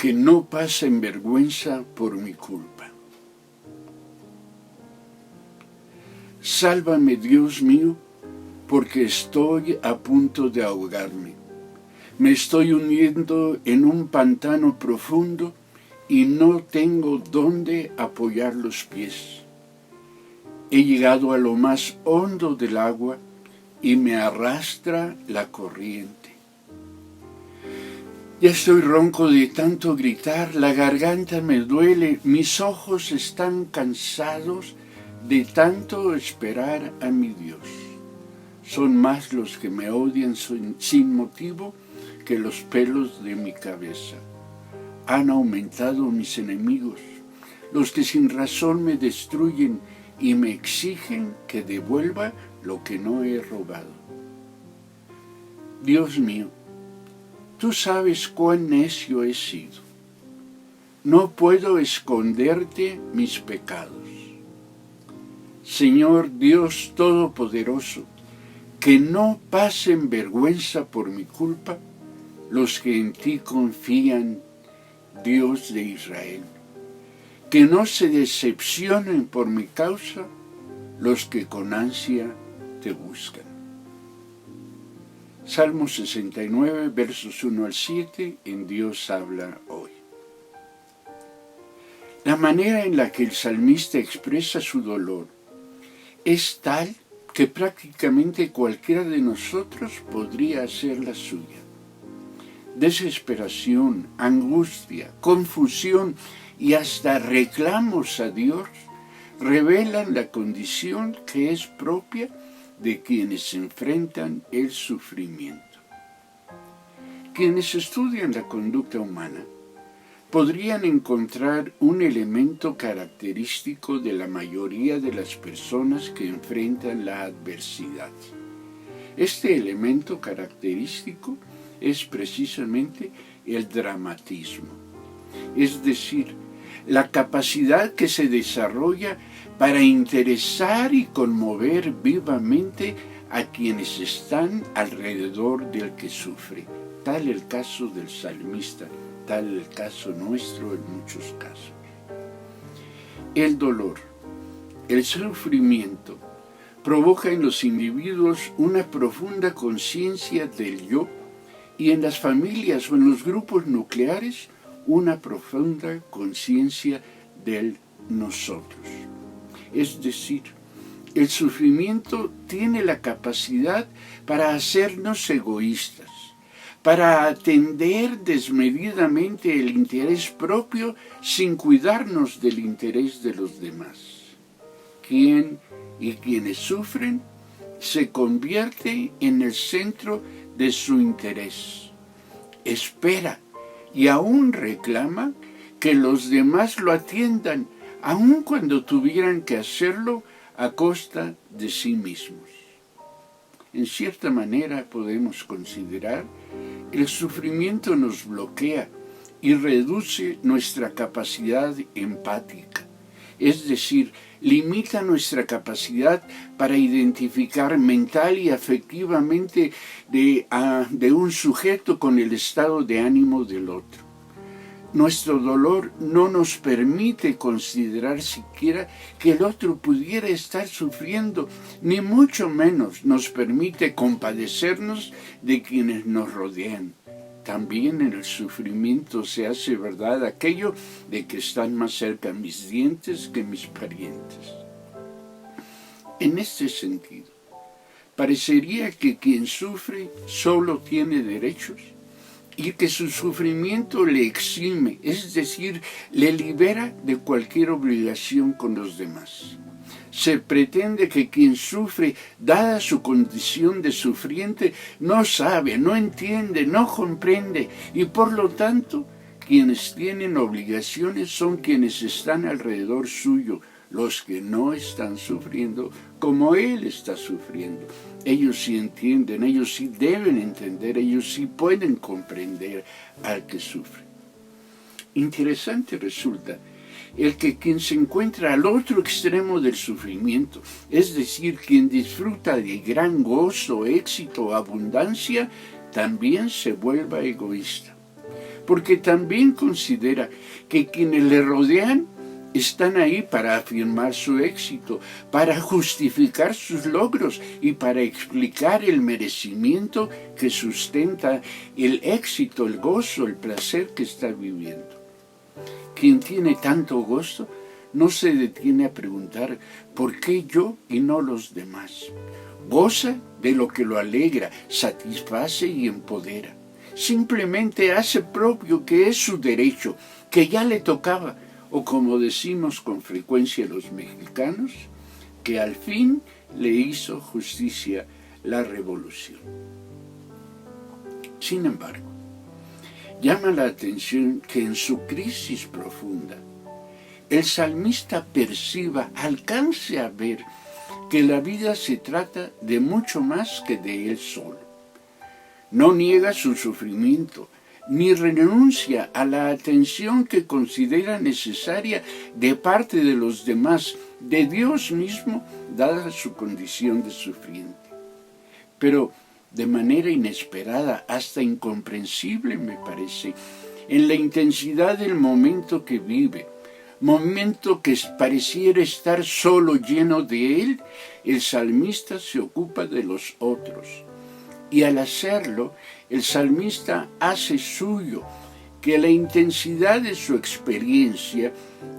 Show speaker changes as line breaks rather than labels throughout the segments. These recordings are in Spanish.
que no pasen vergüenza por mi culpa. Sálvame, Dios mío, porque estoy a punto de ahogarme. Me estoy hundiendo en un pantano profundo y no tengo dónde apoyar los pies. He llegado a lo más hondo del agua y me arrastra la corriente. Ya estoy ronco de tanto gritar, la garganta me duele, mis ojos están cansados de tanto esperar a mi Dios. Son más los que me odian sin motivo que los pelos de mi cabeza. Han aumentado mis enemigos, los que sin razón me destruyen y me exigen que devuelva lo que no he robado. Dios mío, tú sabes cuán necio he sido. No puedo esconderte mis pecados. Señor Dios Todopoderoso, que no pasen vergüenza por mi culpa los que en ti confían, Dios de Israel. Que no se decepcionen por mi causa los que con ansia te buscan. Salmo 69, versos 1 al 7, en Dios habla hoy. La manera en la que el salmista expresa su dolor es tal que prácticamente cualquiera de nosotros podría hacer la suya. Desesperación, angustia, confusión y hasta reclamos a Dios revelan la condición que es propia de quienes enfrentan el sufrimiento. Quienes estudian la conducta humana podrían encontrar un elemento característico de la mayoría de las personas que enfrentan la adversidad. Este elemento característico es precisamente el dramatismo, es decir, la capacidad que se desarrolla para interesar y conmover vivamente a quienes están alrededor del que sufre. Tal el caso del salmista, tal el caso nuestro en muchos casos. El dolor, el sufrimiento, provoca en los individuos una profunda conciencia del yo y en las familias o en los grupos nucleares una profunda conciencia del nosotros. Es decir, el sufrimiento tiene la capacidad para hacernos egoístas, para atender desmedidamente el interés propio sin cuidarnos del interés de los demás. Quien y quienes sufren se convierte en el centro de su interés. Espera y aún reclama que los demás lo atiendan, aun cuando tuvieran que hacerlo a costa de sí mismos. En cierta manera podemos considerar el sufrimiento nos bloquea y reduce nuestra capacidad empática, es decir, limita nuestra capacidad para identificar mental y afectivamente de un sujeto con el estado de ánimo del otro. Nuestro dolor no nos permite considerar siquiera que el otro pudiera estar sufriendo, ni mucho menos nos permite compadecernos de quienes nos rodean. También en el sufrimiento se hace verdad aquello de que están más cerca mis dientes que mis parientes. En este sentido, parecería que quien sufre solo tiene derechos y que su sufrimiento le exime, es decir, le libera de cualquier obligación con los demás. Se pretende que quien sufre, dada su condición de sufriente, no sabe, no entiende, no comprende, y por lo tanto, quienes tienen obligaciones son quienes están alrededor suyo, los que no están sufriendo como él está sufriendo. Ellos sí entienden, ellos sí deben entender, ellos sí pueden comprender al que sufre. Interesante resulta el que quien se encuentra al otro extremo del sufrimiento, es decir, quien disfruta de gran gozo, éxito, abundancia, también se vuelva egoísta. porque también considera que quienes le rodean están ahí para afirmar su éxito, para justificar sus logros y para explicar el merecimiento que sustenta el éxito, el gozo, el placer que está viviendo. Quien tiene tanto gozo no se detiene a preguntar ¿por qué yo y no los demás? Goza de lo que lo alegra, satisface y empodera. Simplemente hace propio que es su derecho, que ya le tocaba, o como decimos con frecuencia los mexicanos, que al fin le hizo justicia la revolución. Sin embargo, llama la atención que en su crisis profunda, el salmista perciba, alcance a ver que la vida se trata de mucho más que de él solo. No niega su sufrimiento, ni renuncia a la atención que considera necesaria de parte de los demás, de Dios mismo, dada su condición de sufriente. Pero de manera inesperada, hasta incomprensible me parece, en la intensidad del momento que vive, momento que pareciera estar solo lleno de él, el salmista se ocupa de los otros. Y al hacerlo, el salmista hace suyo que la intensidad de su experiencia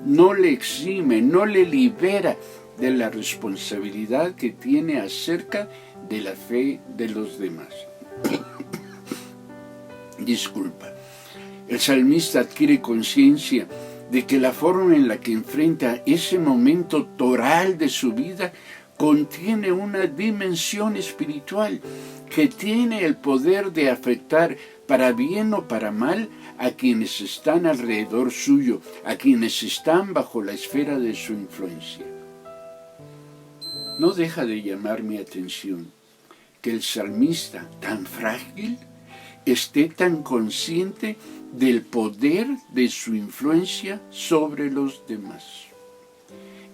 no le exime, no le libera de la responsabilidad que tiene acerca de la fe de los demás. Disculpa. El salmista adquiere conciencia de que la forma en la que enfrenta ese momento toral de su vida contiene una dimensión espiritual que tiene el poder de afectar para bien o para mal a quienes están alrededor suyo, a quienes están bajo la esfera de su influencia. No deja de llamar mi atención que el salmista, tan frágil, esté tan consciente del poder de su influencia sobre los demás.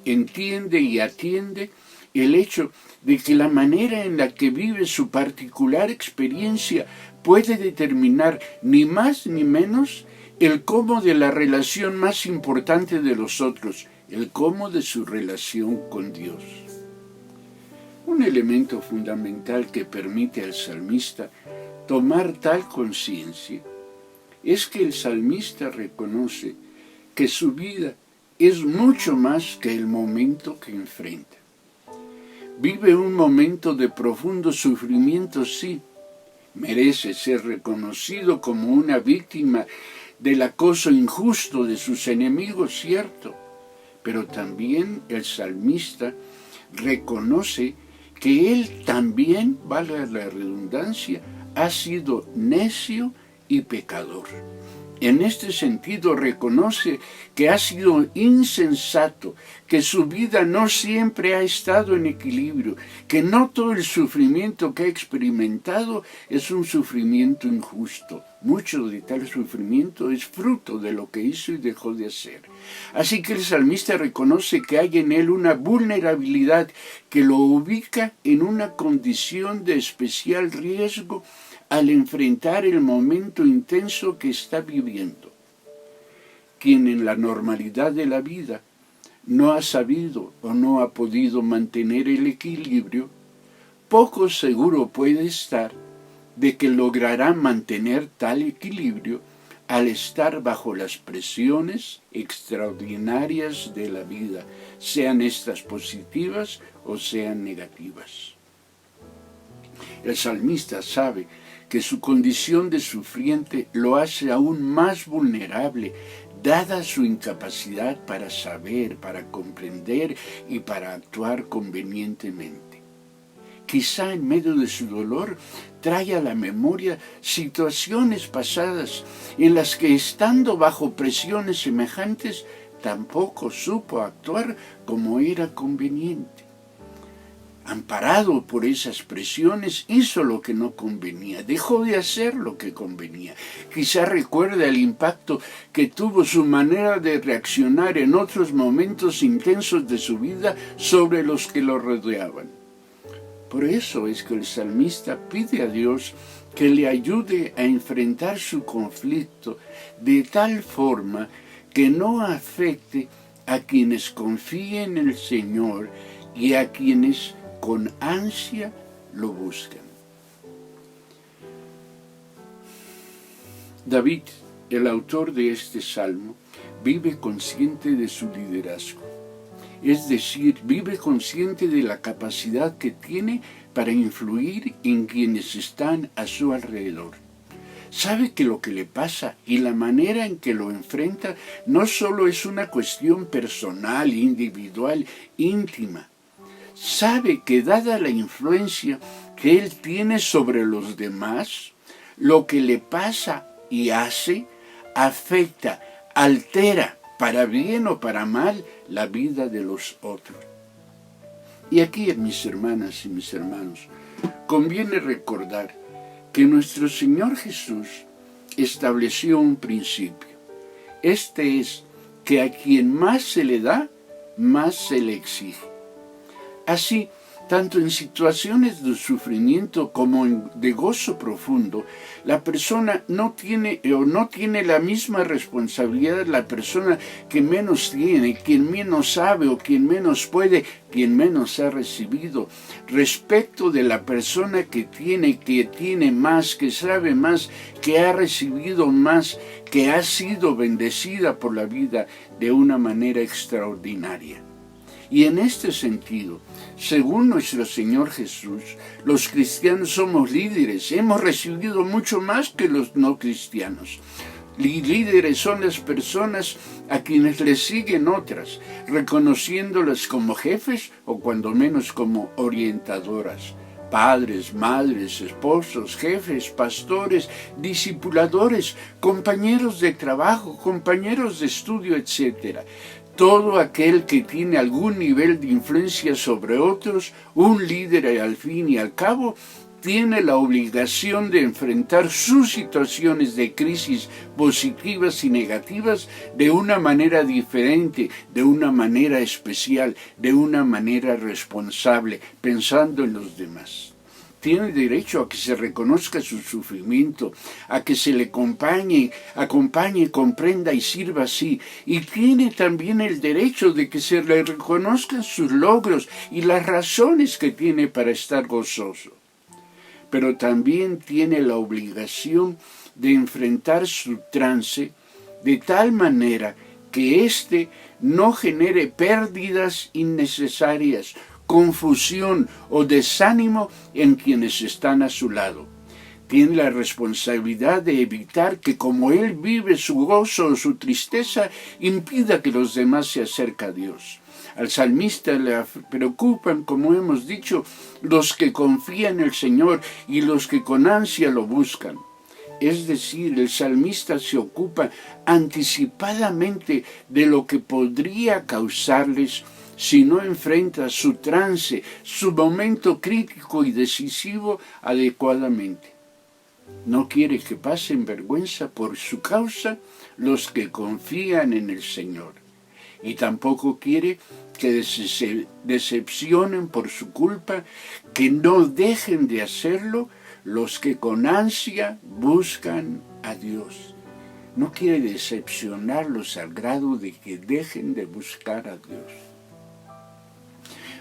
Entiende y atiende el hecho de que la manera en la que vive su particular experiencia puede determinar ni más ni menos el cómo de la relación más importante de los otros, el cómo de su relación con Dios. Un elemento fundamental que permite al salmista tomar tal conciencia es que el salmista reconoce que su vida es mucho más que el momento que enfrenta. Vive un momento de profundo sufrimiento, sí. Merece ser reconocido como una víctima del acoso injusto de sus enemigos, cierto. Pero también el salmista reconoce que él también, valga la redundancia, ha sido necio y pecador. En este sentido reconoce que ha sido insensato, que su vida no siempre ha estado en equilibrio, que no todo el sufrimiento que ha experimentado es un sufrimiento injusto. Mucho de tal sufrimiento es fruto de lo que hizo y dejó de hacer. Así que el salmista reconoce que hay en él una vulnerabilidad que lo ubica en una condición de especial riesgo al enfrentar el momento intenso que está viviendo. Quien en la normalidad de la vida no ha sabido o no ha podido mantener el equilibrio, poco seguro puede estar de que logrará mantener tal equilibrio al estar bajo las presiones extraordinarias de la vida, sean estas positivas o sean negativas. El salmista sabe que su condición de sufriente lo hace aún más vulnerable, dada su incapacidad para saber, para comprender y para actuar convenientemente. Quizá en medio de su dolor trae a la memoria situaciones pasadas en las que, estando bajo presiones semejantes, tampoco supo actuar como era conveniente. Amparado por esas presiones, hizo lo que no convenía, dejó de hacer lo que convenía. Quizá recuerde el impacto que tuvo su manera de reaccionar en otros momentos intensos de su vida sobre los que lo rodeaban. Por eso es que el salmista pide a Dios que le ayude a enfrentar su conflicto de tal forma que no afecte a quienes confíen en el Señor y a quienes con ansia lo buscan. David, el autor de este salmo, vive consciente de su liderazgo. Es decir, vive consciente de la capacidad que tiene para influir en quienes están a su alrededor. Sabe que lo que le pasa y la manera en que lo enfrenta no solo es una cuestión personal, individual, íntima. Sabe que dada la influencia que él tiene sobre los demás, lo que le pasa y hace afecta, altera, para bien o para mal, la vida de los otros. Y aquí, mis hermanas y mis hermanos, conviene recordar que nuestro Señor Jesús estableció un principio. Este es que a quien más se le da, más se le exige. Así, tanto en situaciones de sufrimiento como de gozo profundo, la persona no tiene la misma responsabilidad, la persona que menos tiene, quien menos sabe o quien menos puede, quien menos ha recibido, respecto de la persona que tiene más, que sabe más, que ha recibido más, que ha sido bendecida por la vida de una manera extraordinaria. Y en este sentido, según nuestro Señor Jesús, los cristianos somos líderes. Hemos recibido mucho más que los no cristianos. Líderes son las personas a quienes les siguen otras, reconociéndolas como jefes o cuando menos como orientadoras. Padres, madres, esposos, jefes, pastores, discipuladores, compañeros de trabajo, compañeros de estudio, etc. Todo aquel que tiene algún nivel de influencia sobre otros, un líder al fin y al cabo, tiene la obligación de enfrentar sus situaciones de crisis positivas y negativas de una manera diferente, de una manera especial, de una manera responsable, pensando en los demás. Tiene derecho a que se reconozca su sufrimiento, a que se le acompañe, comprenda y sirva así. Y tiene también el derecho de que se le reconozcan sus logros y las razones que tiene para estar gozoso. Pero también tiene la obligación de enfrentar su trance de tal manera que éste no genere pérdidas innecesarias, confusión o desánimo en quienes están a su lado. Tiene la responsabilidad de evitar que como él vive su gozo o su tristeza, impida que los demás se acerquen a Dios. Al salmista le preocupan, como hemos dicho, los que confían en el Señor y los que con ansia lo buscan. Es decir, el salmista se ocupa anticipadamente de lo que podría causarles si no enfrenta su trance, su momento crítico y decisivo adecuadamente. No quiere que pasen vergüenza por su causa los que confían en el Señor. Y tampoco quiere que se decepcionen por su culpa, que no dejen de hacerlo los que con ansia buscan a Dios. No quiere decepcionarlos al grado de que dejen de buscar a Dios.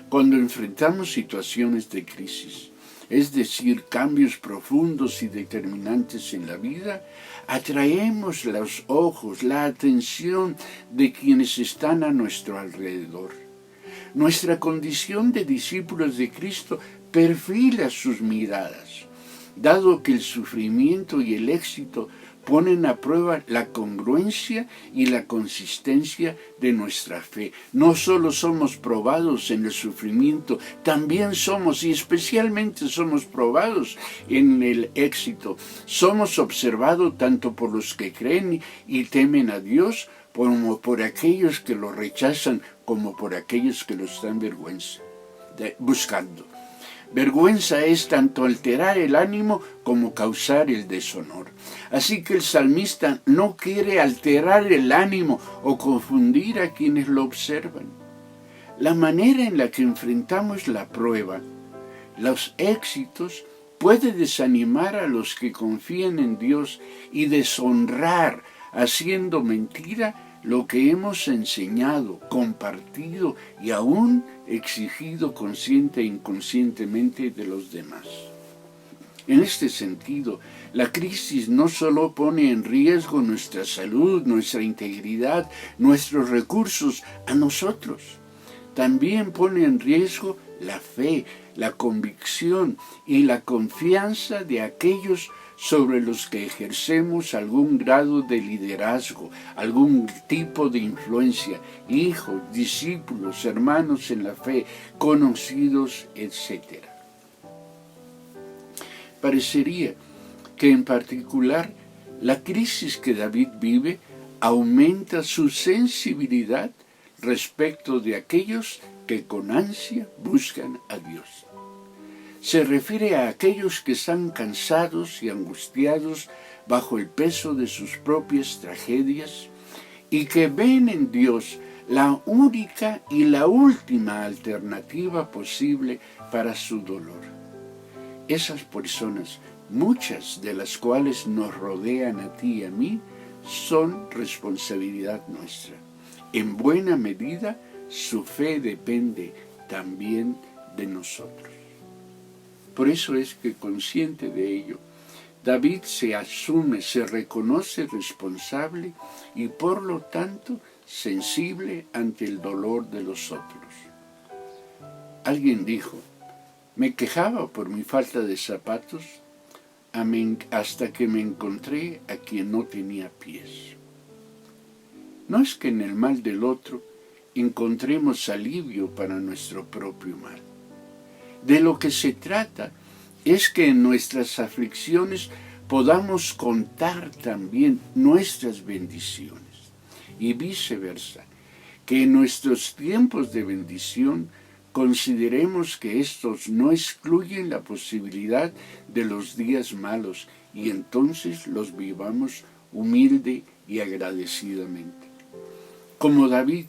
Cuando enfrentamos situaciones de crisis, es decir, cambios profundos y determinantes en la vida, atraemos los ojos, la atención de quienes están a nuestro alrededor. Nuestra condición de discípulos de Cristo perfila sus miradas, dado que el sufrimiento y el éxito ponen a prueba la congruencia y la consistencia de nuestra fe. No solo somos probados en el sufrimiento, también somos y especialmente somos probados en el éxito. Somos observados tanto por los que creen y temen a Dios, como por aquellos que lo rechazan, como por aquellos que lo están buscando. Vergüenza es tanto alterar el ánimo como causar el deshonor. Así que el salmista no quiere alterar el ánimo o confundir a quienes lo observan. La manera en la que enfrentamos la prueba los éxitos puede desanimar a los que confían en Dios y deshonrar, haciendo mentira, lo que hemos enseñado, compartido y aún exigido consciente e inconscientemente de los demás. En este sentido, la crisis no solo pone en riesgo nuestra salud, nuestra integridad, nuestros recursos a nosotros, también pone en riesgo la fe, la convicción y la confianza de aquellos sobre los que ejercemos algún grado de liderazgo, algún tipo de influencia, hijos, discípulos, hermanos en la fe, conocidos, etc. Parecería que en particular la crisis que David vive aumenta su sensibilidad respecto de aquellos que con ansia buscan a Dios. Se refiere a aquellos que están cansados y angustiados bajo el peso de sus propias tragedias y que ven en Dios la única y la última alternativa posible para su dolor. Esas personas, muchas de las cuales nos rodean a ti y a mí, son responsabilidad nuestra. En buena medida, su fe depende también de nosotros. Por eso es que, consciente de ello, David se asume, se reconoce responsable y por lo tanto sensible ante el dolor de los otros. Alguien dijo: me quejaba por mi falta de zapatos hasta que me encontré a quien no tenía pies. No es que en el mal del otro encontremos alivio para nuestro propio mal. De lo que se trata es que en nuestras aflicciones podamos contar también nuestras bendiciones y viceversa, que en nuestros tiempos de bendición consideremos que estos no excluyen la posibilidad de los días malos y entonces los vivamos humilde y agradecidamente. Como David,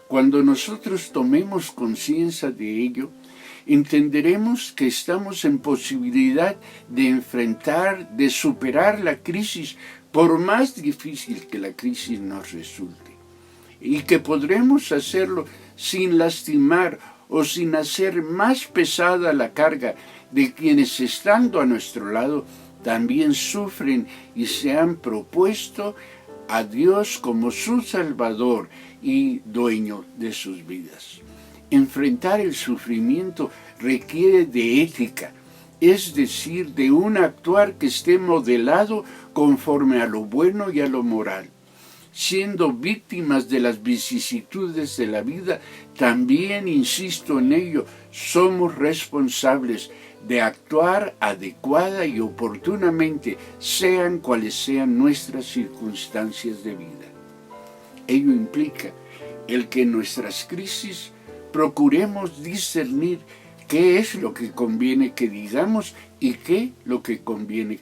cuando nosotros tomemos conciencia de ello, entenderemos que estamos en posibilidad de enfrentar, de superar la crisis, por más difícil que la crisis nos resulte, y que podremos hacerlo sin lastimar o sin hacer más pesada la carga de quienes, estando a nuestro lado, también sufren y se han propuesto a Dios como su Salvador y dueño de sus vidas. Enfrentar el sufrimiento requiere de ética, es decir, de un actuar que esté modelado conforme a lo bueno y a lo moral. Siendo víctimas de las vicisitudes de la vida, también, insisto en ello, somos responsables de actuar adecuada y oportunamente, sean cuales sean nuestras circunstancias de vida. Ello implica el que en nuestras crisis procuremos discernir qué es lo que conviene que digamos y qué lo que conviene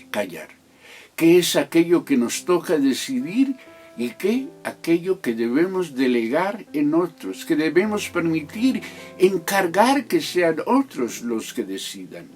callar. ¿Qué es aquello que nos toca decidir y qué aquello que debemos delegar en otros, que debemos permitir, encargar que sean otros los que decidan?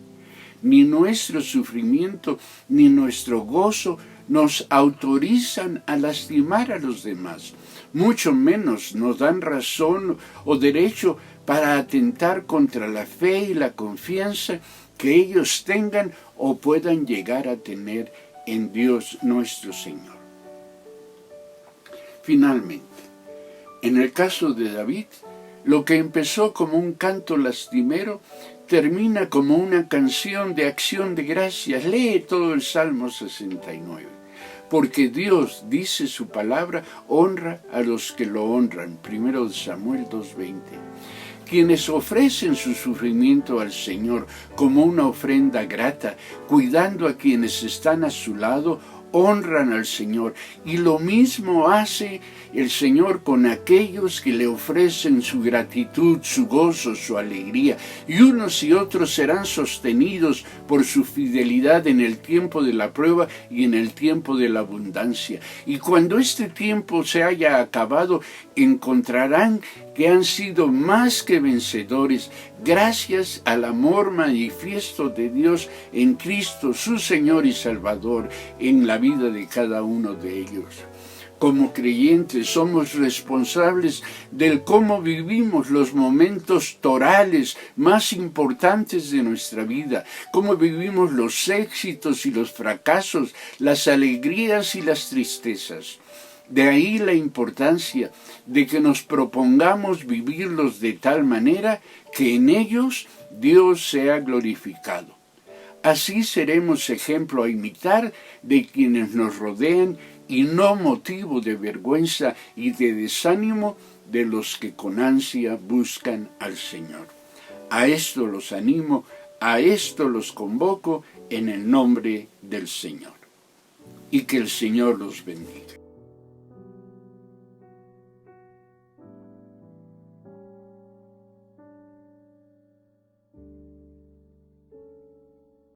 Ni nuestro sufrimiento ni nuestro gozo nos autorizan a lastimar a los demás, mucho menos nos dan razón o derecho para atentar contra la fe y la confianza que ellos tengan o puedan llegar a tener en Dios nuestro Señor. Finalmente, en el caso de David, lo que empezó como un canto lastimero termina como una canción de acción de gracias. Lee todo el Salmo 69. Porque Dios, dice su palabra, honra a los que lo honran. 1 Samuel 2:20. Quienes ofrecen su sufrimiento al Señor como una ofrenda grata, cuidando a quienes están a su lado, honran al Señor. Y lo mismo hace el Señor con aquellos que le ofrecen su gratitud, su gozo, su alegría. Y unos y otros serán sostenidos por su fidelidad en el tiempo de la prueba y en el tiempo de la abundancia. Y cuando este tiempo se haya acabado, encontrarán que han sido más que vencedores gracias al amor manifiesto de Dios en Cristo, su Señor y Salvador, en la vida de cada uno de ellos. Como creyentes somos responsables del cómo vivimos los momentos torales más importantes de nuestra vida, cómo vivimos los éxitos y los fracasos, las alegrías y las tristezas. De ahí la importancia de que nos propongamos vivirlos de tal manera que en ellos Dios sea glorificado. Así seremos ejemplo a imitar de quienes nos rodean y no motivo de vergüenza y de desánimo de los que con ansia buscan al Señor. A esto los animo, a esto los convoco en el nombre del Señor. Y que el Señor los bendiga.